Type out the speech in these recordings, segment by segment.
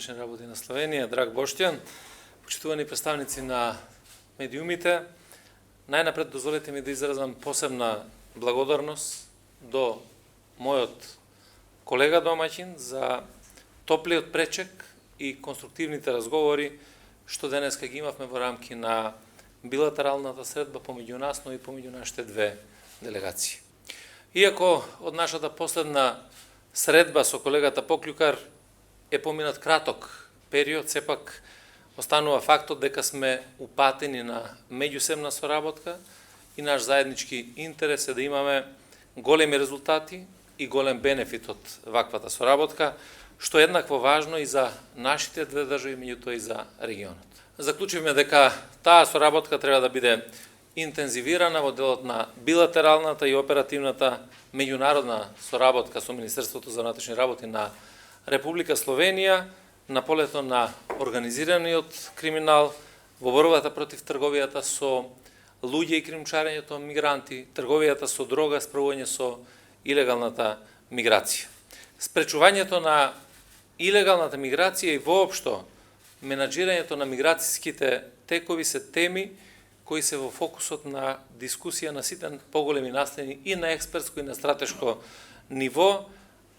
внатрешни работи на Словенија, драг Боштјан, почитувани представници на медиумите, најнапред дозволете ми да изразам посебна благодарност до мојот колега домаќин за топлиот пречек и конструктивните разговори што денеска ги имавме во рамки на билатералната средба помеѓу нас, но и помеѓу нашите две делегации. Иако од нашата последна средба со колегата Поклјукар е поминат краток период, сепак останува фактот дека сме упатени на меѓусебна соработка и наш заеднички интерес е да имаме големи резултати и голем бенефит од ваквата соработка, што е еднакво важно и за нашите две држави, меѓутоа и за регионот. Заклучивме дека таа соработка треба да биде интензивирана во делот на билатералната и оперативната меѓународна соработка со Министерството за внатрешни работи на Република Словенија на полето на организираниот криминал, во борбата против трговијата со луѓе и кримчарењето на мигранти, трговијата со дрога, справување со илегалната миграција. Спречувањето на илегалната миграција и воопшто менаџирањето на миграцијските текови се теми кои се во фокусот на дискусија на сите поголеми настани и на експертско и на стратешко ниво,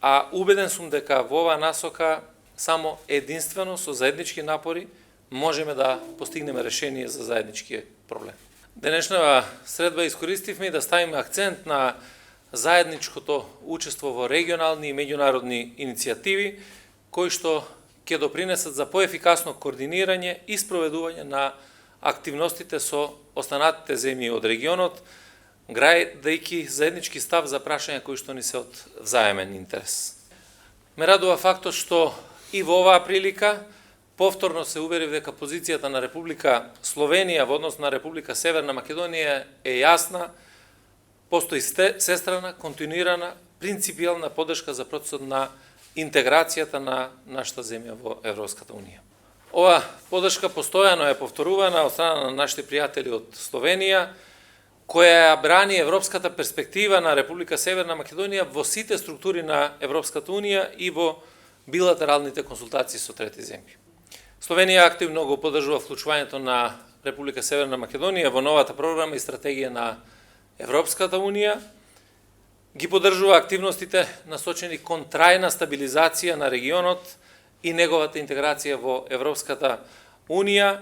а убеден сум дека во оваа насока само единствено со заеднички напори можеме да постигнеме решение за заеднички проблем. Денешната средба искористивме да ставиме акцент на заедничкото учество во регионални и меѓународни иницијативи кои што ќе допринесат за поефикасно координирање и спроведување на активностите со останатите земји од регионот, граѓајќи заеднички став за прашања кои што ни се од взаемен интерес. Ме радува фактот што и во оваа прилика повторно се уверив дека позицијата на Република Словенија во однос на Република Северна Македонија е јасна, постои сестрана, континуирана, принципијална поддршка за процесот на интеграцијата на нашата земја во Европската унија. Ова поддршка постојано е повторувана од страна на нашите пријатели од Словенија, која ја брани европската перспектива на Република Северна Македонија во сите структури на Европската унија и во билатералните консултации со трети земји. Словенија активно го поддржува вклучувањето на Република Северна Македонија во новата програма и стратегија на Европската унија, ги поддржува активностите насочени кон трајна стабилизација на регионот и неговата интеграција во Европската унија,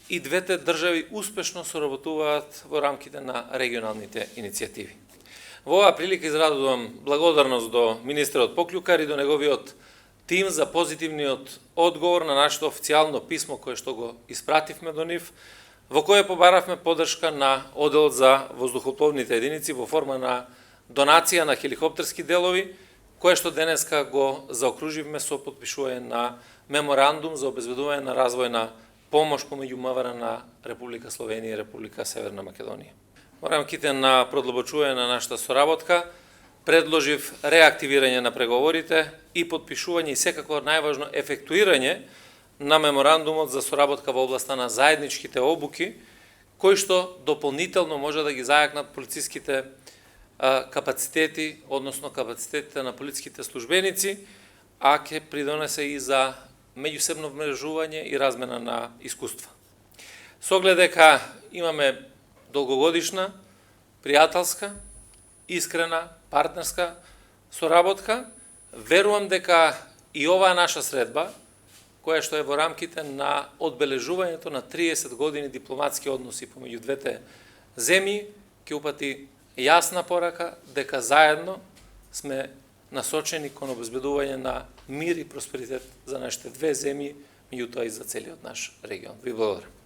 и двете држави успешно соработуваат во рамките на регионалните иницијативи. Во оваа прилика изразувам благодарност до министерот Поклјукар и до неговиот тим за позитивниот одговор на нашето официјално писмо кое што го испративме до нив, во кое побаравме поддршка на одделот за воздухопловните единици во форма на донација на хеликоптерски делови, кое што денеска го заокруживме со потпишување на меморандум за обезбедување на развојна помош помеѓу МВР на Република Словенија и Република Северна Македонија. Во рамките на продлабочување на нашата соработка, предложив реактивирање на преговорите и потпишување и секако најважно ефектуирање на меморандумот за соработка во областа на заедничките обуки, кои што дополнително може да ги зајакнат полициските капацитети, односно капацитетите на полициските службеници, а ќе придонесе и за меѓусебно вмрежување и размена на искуства. Со оглед дека имаме долгогодишна, пријателска, искрена, партнерска соработка, верувам дека и оваа наша средба, која што е во рамките на одбележувањето на 30 години дипломатски односи помеѓу двете земји, ќе упати јасна порака дека заедно сме насочени кон обезбедување на мир и просперитет за нашите две земји, меѓутоа и за целиот наш регион. Ви благодарам.